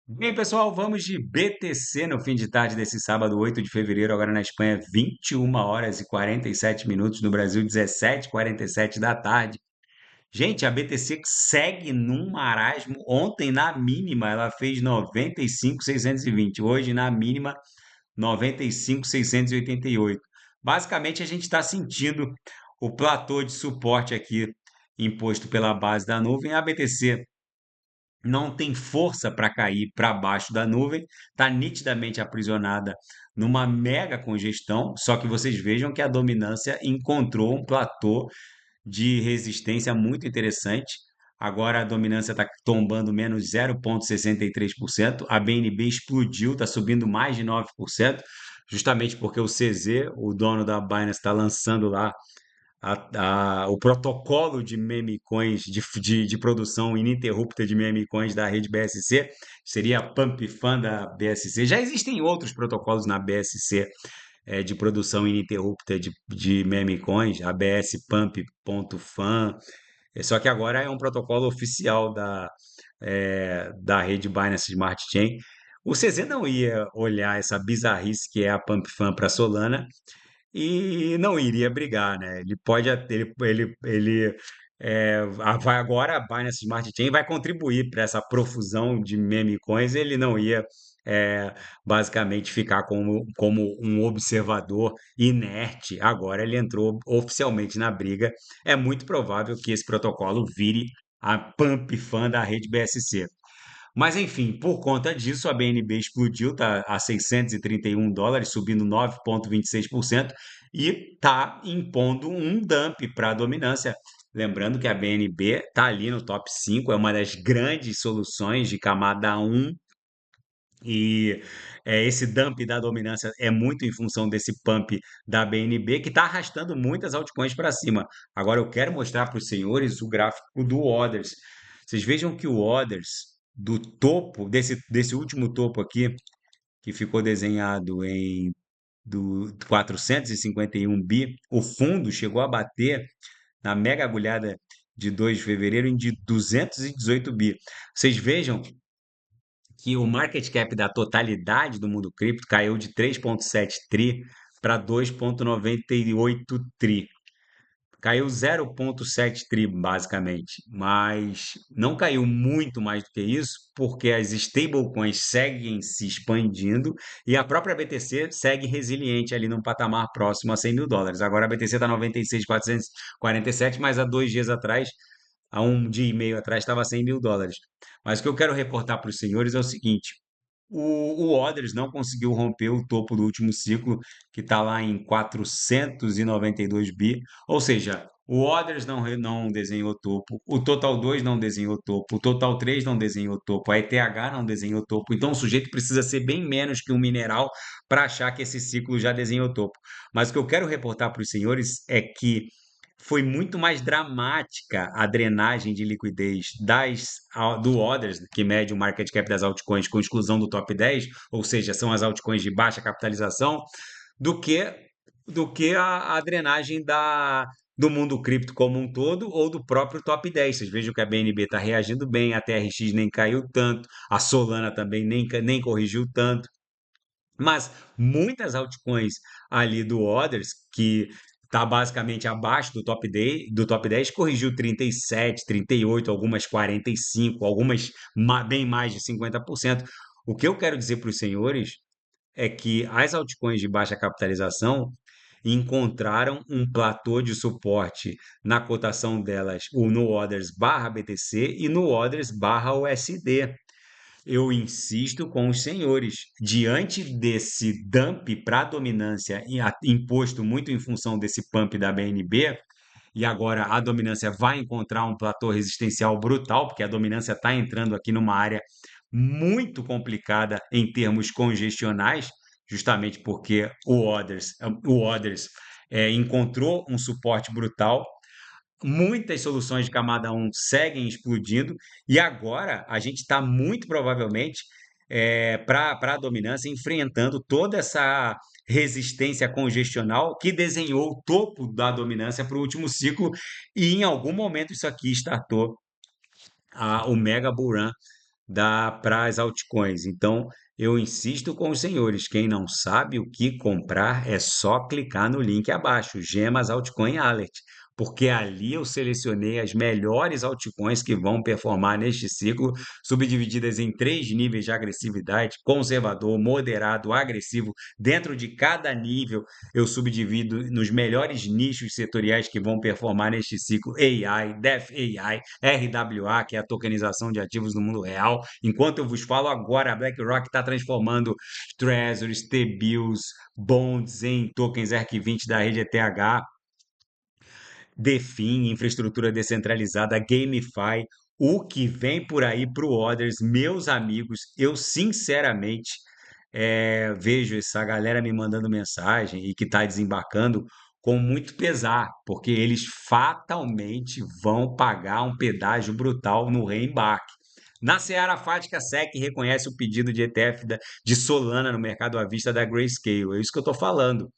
Bem, pessoal, vamos de BTC no fim de tarde desse sábado, 8 de fevereiro, agora na Espanha, 21 horas e 47 minutos, no Brasil, 17h47 da tarde. Gente, a BTC segue num marasmo. Ontem, na mínima, ela fez 95.620. Hoje, na mínima, 95.688. Basicamente, a gente está sentindo o platô de suporte aqui imposto pela base da nuvem. A BTC não tem força para cair para baixo da nuvem, está nitidamente aprisionada numa mega congestão, só que vocês vejam que a dominância encontrou um platô de resistência muito interessante. Agora a dominância está tombando menos 0,63%, a BNB explodiu, está subindo mais de 9%, justamente porque o CZ, o dono da Binance, está lançando lá o protocolo de meme coins, de produção ininterrupta de meme coins da rede BSC, seria a Pump Fan da BSC. Já existem outros protocolos na BSC de produção ininterrupta de meme coins, a BS Pump.fan, só que agora é um protocolo oficial da rede Binance Smart Chain. O CZ não ia olhar essa bizarrice que é a Pump Fan para Solana e não iria brigar, né? Ele pode, vai agora a Binance Smart Chain vai contribuir para essa profusão de meme coins. Ele não ia é, basicamente ficar como um observador inerte. Agora ele entrou oficialmente na briga. É muito provável que esse protocolo vire a pump fan da rede BSC. Mas, enfim, por conta disso, a BNB explodiu, está a US$ 631, subindo 9,26% e está impondo um dump para a dominância. Lembrando que a BNB está ali no top 5, é uma das grandes soluções de camada 1 e esse dump da dominância é muito em função desse pump da BNB que está arrastando muitas altcoins para cima. Agora eu quero mostrar para os senhores o gráfico do Others. Vocês vejam que o Others do topo, desse último topo aqui, que ficou desenhado em do 451 bi, o fundo chegou a bater na mega agulhada de 2 de fevereiro em de 218 bi. Vocês vejam que o market cap da totalidade do mundo cripto caiu de 3,7 tri para 2,98 tri. Caiu 0,7 tri, basicamente, mas não caiu muito mais do que isso, porque as stablecoins seguem se expandindo e a própria BTC segue resiliente ali num patamar próximo a US$ 100.000. Agora a BTC está 96.447, mas há 2 dias atrás, há um dia e meio atrás, estava US$ 100.000. Mas o que eu quero reportar para os senhores é o seguinte: o Others não conseguiu romper o topo do último ciclo, que está lá em 492 bi, ou seja, o Others não desenhou topo, o Total 2 não desenhou topo, o Total 3 não desenhou topo, a ETH não desenhou topo. Então o sujeito precisa ser bem menos que um mineral para achar que esse ciclo já desenhou topo. Mas o que eu quero reportar para os senhores é que foi muito mais dramática a drenagem de liquidez do Others, que mede o market cap das altcoins com exclusão do top 10, ou seja, são as altcoins de baixa capitalização, do que, do que a drenagem do mundo cripto como um todo ou do próprio top 10. Vocês vejam que a BNB está reagindo bem, a TRX nem caiu tanto, a Solana também nem corrigiu tanto. Mas muitas altcoins ali do Others, que está basicamente abaixo do top 10 corrigiu 37, 38, algumas 45, algumas bem mais de 50%. O que eu quero dizer para os senhores é que as altcoins de baixa capitalização encontraram um platô de suporte na cotação delas, o no Others barra BTC e no Others barra USD. Eu insisto com os senhores, diante desse dump para a dominância imposto muito em função desse pump da BNB, e agora a dominância vai encontrar um platô resistencial brutal, porque a dominância está entrando aqui numa área muito complicada em termos congestionais, justamente porque o Others encontrou um suporte brutal. Muitas soluções de camada 1 seguem explodindo, e agora a gente está muito provavelmente para a dominância enfrentando toda essa resistência congestional que desenhou o topo da dominância para o último ciclo, e em algum momento isso aqui startou o Mega Bull Run para as altcoins. Então, eu insisto com os senhores, quem não sabe o que comprar é só clicar no link abaixo, Gemas Altcoin Alert, porque ali eu selecionei as melhores altcoins que vão performar neste ciclo, subdivididas em três níveis de agressividade: conservador, moderado, agressivo. Dentro de cada nível, eu subdivido nos melhores nichos setoriais que vão performar neste ciclo: AI, Def AI, RWA, que é a tokenização de ativos no mundo real. Enquanto eu vos falo agora, a BlackRock está transformando Treasuries, T-bills, bonds em tokens ERC20 da rede ETH, DeFi, infraestrutura descentralizada, GameFi. O que vem por aí para o Others, meus amigos, eu sinceramente vejo essa galera me mandando mensagem e que está desembarcando com muito pesar, porque eles fatalmente vão pagar um pedágio brutal no reembarque. Na Seara Fática, a SEC reconhece o pedido de ETF de Solana no mercado à vista da Grayscale. É isso que eu estou falando.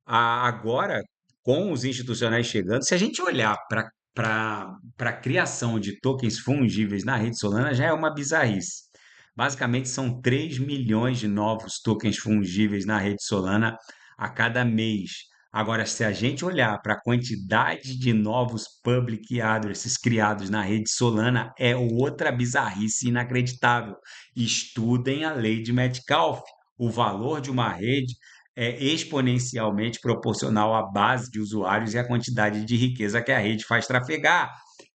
Agora, com os institucionais chegando, se a gente olhar para a criação de tokens fungíveis na rede Solana, já é uma bizarrice. Basicamente, são 3 milhões de novos tokens fungíveis na rede Solana a cada mês. Agora, se a gente olhar para a quantidade de novos public addresses criados na rede Solana, é outra bizarrice inacreditável. Estudem a lei de Metcalfe. O valor de uma rede é exponencialmente proporcional à base de usuários e à quantidade de riqueza que a rede faz trafegar.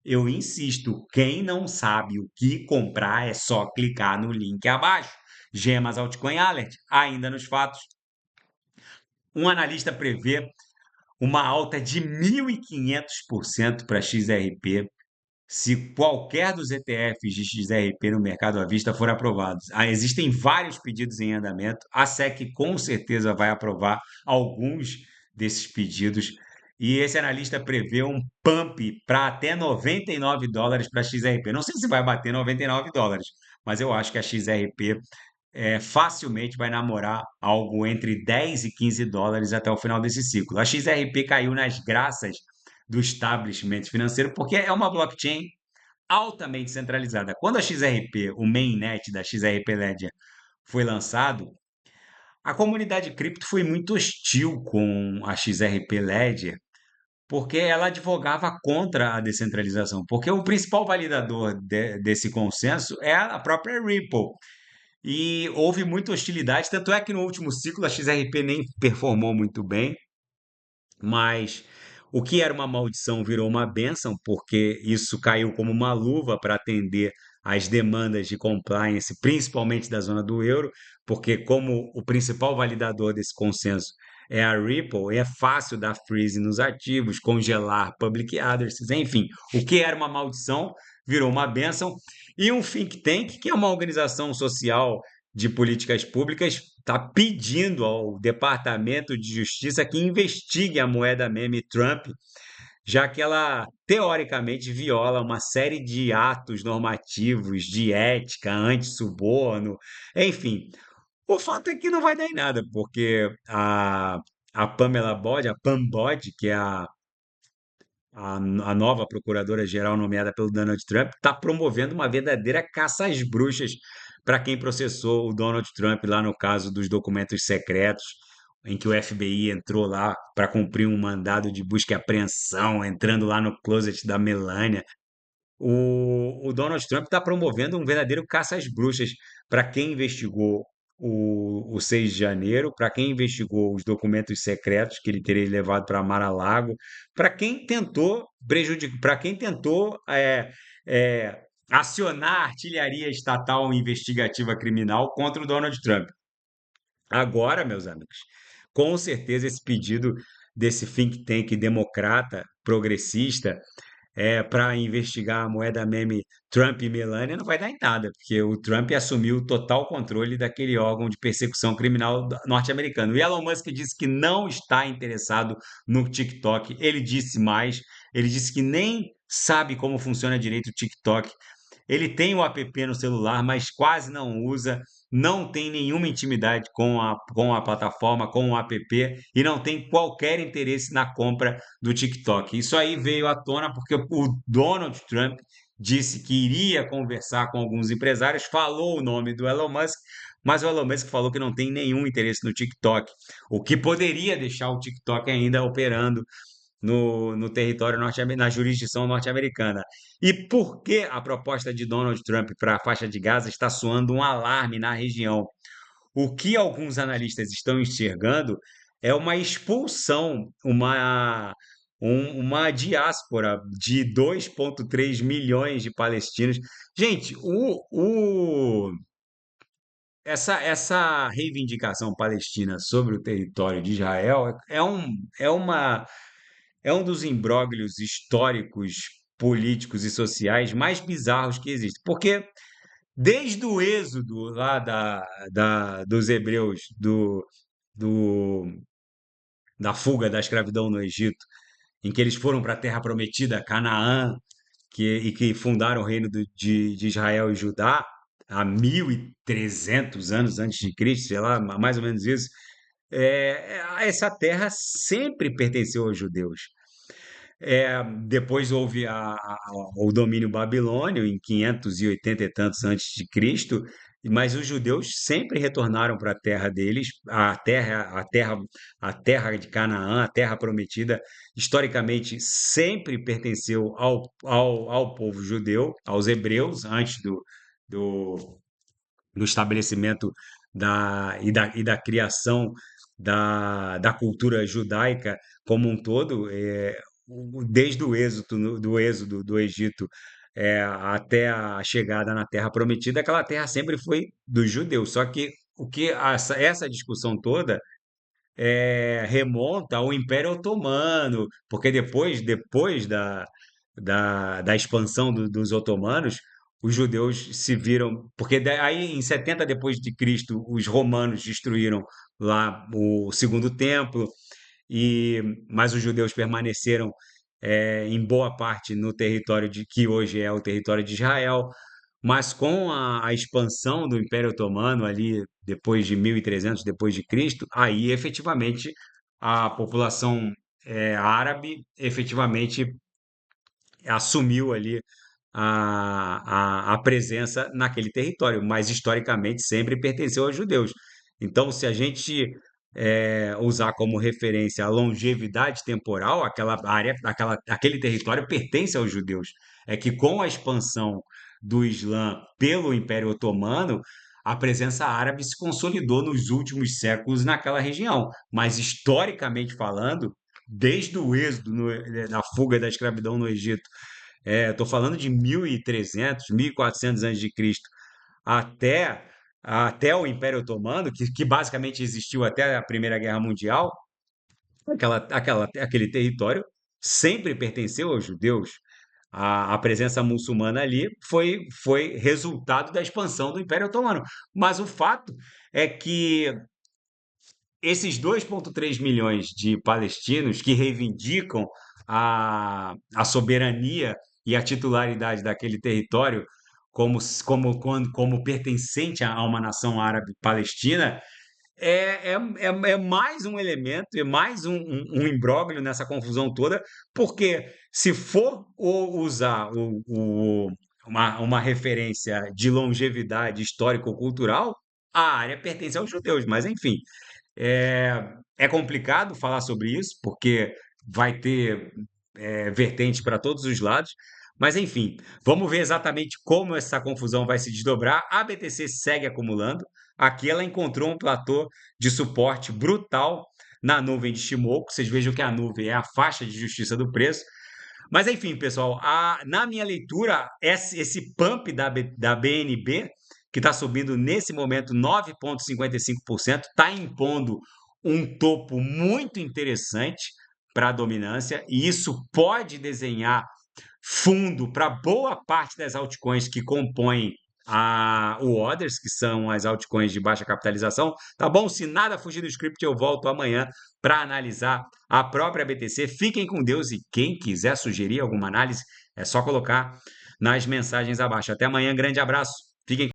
Eu insisto, quem não sabe o que comprar é só clicar no link abaixo. Gemas Altcoin Alert, ainda nos fatos. Um analista prevê uma alta de 1.500% para XRP se qualquer dos ETFs de XRP no mercado à vista for aprovado. Existem vários pedidos em andamento, a SEC com certeza vai aprovar alguns desses pedidos, e esse analista prevê um pump para até US$ 99 para XRP. Não sei se vai bater US$ 99, mas eu acho que a XRP facilmente vai namorar algo entre US$ 10 e US$ 15 até o final desse ciclo. A XRP caiu nas graças do establishment financeiro, porque é uma blockchain altamente centralizada. Quando a XRP, o mainnet da XRP Ledger, foi lançado, a comunidade cripto foi muito hostil com a XRP Ledger, porque ela advogava contra a descentralização, porque o principal validador desse consenso é a própria Ripple. E houve muita hostilidade, tanto é que no último ciclo a XRP nem performou muito bem, mas o que era uma maldição virou uma bênção, porque isso caiu como uma luva para atender às demandas de compliance, principalmente da zona do euro, porque como o principal validador desse consenso é a Ripple, é fácil dar freeze nos ativos, congelar public addresses, enfim, o que era uma maldição virou uma bênção. E um think tank, que é uma organização social de políticas públicas, está pedindo ao Departamento de Justiça que investigue a moeda meme Trump, já que ela teoricamente viola uma série de atos normativos de ética, anti-suborno, enfim. O fato é que não vai dar em nada, porque a Pamela Bod, a Pam Bod, que é a nova procuradora-geral nomeada pelo Donald Trump, está promovendo uma verdadeira caça às bruxas para quem processou o Donald Trump lá no caso dos documentos secretos, em que o FBI entrou lá para cumprir um mandado de busca e apreensão, entrando lá no closet da Melania. O Donald Trump está promovendo um verdadeiro caça às bruxas para quem investigou o 6 de janeiro, para quem investigou os documentos secretos que ele teria levado para Mar-a-Lago, para quem tentou prejudicar, para quem tentou acionar a artilharia estatal investigativa criminal contra o Donald Trump. Agora, meus amigos, com certeza esse pedido desse think tank democrata, progressista, para investigar a moeda meme Trump e Melania não vai dar em nada, porque o Trump assumiu o total controle daquele órgão de persecução criminal norte-americano. O Elon Musk disse que não está interessado no TikTok. Ele disse mais, ele disse que nem sabe como funciona direito o TikTok. Ele tem o app no celular, mas quase não usa, não tem nenhuma intimidade com a plataforma, com o app e não tem qualquer interesse na compra do TikTok. Isso aí veio à tona porque o Donald Trump disse que iria conversar com alguns empresários, falou o nome do Elon Musk, mas o Elon Musk falou que não tem nenhum interesse no TikTok, o que poderia deixar o TikTok ainda operando no território na jurisdição norte-americana. E por que a proposta de Donald Trump para a faixa de Gaza está soando um alarme na região? O que alguns analistas estão enxergando é uma expulsão, uma diáspora de 2,3 milhões de palestinos. Gente, essa reivindicação palestina sobre o território de Israel é um dos imbróglios históricos, políticos e sociais mais bizarros que existem. Porque desde o êxodo lá dos hebreus, do, da fuga da escravidão no Egito, em que eles foram para a Terra Prometida, Canaã, e que fundaram o reino de Israel e Judá, há 1.300 anos antes de Cristo, sei lá, mais ou menos isso, essa terra sempre pertenceu aos judeus. Depois houve o domínio babilônio em 580 e tantos antes de Cristo, mas os judeus sempre retornaram para a terra deles, a terra de Canaã, a terra prometida, historicamente sempre pertenceu ao povo judeu, aos hebreus, antes do, do estabelecimento e da criação da cultura judaica como um todo, desde o êxodo do Egito, até a chegada na Terra Prometida, aquela terra sempre foi dos judeus. Só que essa discussão toda remonta ao Império Otomano, porque depois da expansão dos otomanos, os judeus se viram, porque aí em 70 depois de Cristo, os romanos destruíram lá o segundo templo, mas os judeus permaneceram em boa parte no território que hoje é o território de Israel. Mas com a expansão do Império Otomano ali depois de 1300 depois de Cristo, aí efetivamente a população árabe efetivamente assumiu ali a presença naquele território, mas historicamente sempre pertenceu aos judeus. Então, se a gente usar como referência a longevidade temporal, aquela área, aquele território pertence aos judeus. É que com a expansão do Islã pelo Império Otomano, a presença árabe se consolidou nos últimos séculos naquela região. Mas, historicamente falando, desde o êxodo, na fuga da escravidão no Egito, estou falando de 1300, 1400 antes de Cristo, até, até o Império Otomano, que basicamente existiu até a Primeira Guerra Mundial, aquele território sempre pertenceu aos judeus. A presença muçulmana ali foi resultado da expansão do Império Otomano. Mas o fato é que esses 2,3 milhões de palestinos que reivindicam a soberania e a titularidade daquele território como pertencente a uma nação árabe palestina é mais um elemento, é mais um imbróglio nessa confusão toda, porque se for usar uma referência de longevidade histórico-cultural, a área pertence aos judeus, mas enfim, é complicado falar sobre isso, porque vai ter vertente para todos os lados, mas enfim, vamos ver exatamente como essa confusão vai se desdobrar. A BTC segue acumulando. Aqui ela encontrou um platô de suporte brutal na nuvem de Shimoku. Vocês vejam que a nuvem é a faixa de justiça do preço. Mas enfim, pessoal, na minha leitura, esse pump da BNB, que está subindo nesse momento 9,55%, está impondo um topo muito interessante para a dominância, e isso pode desenhar fundo para boa parte das altcoins que compõem o Others, que são as altcoins de baixa capitalização. Tá bom? Se nada fugir do script, eu volto amanhã para analisar a própria BTC. Fiquem com Deus e quem quiser sugerir alguma análise, é só colocar nas mensagens abaixo. Até amanhã, grande abraço. Fiquem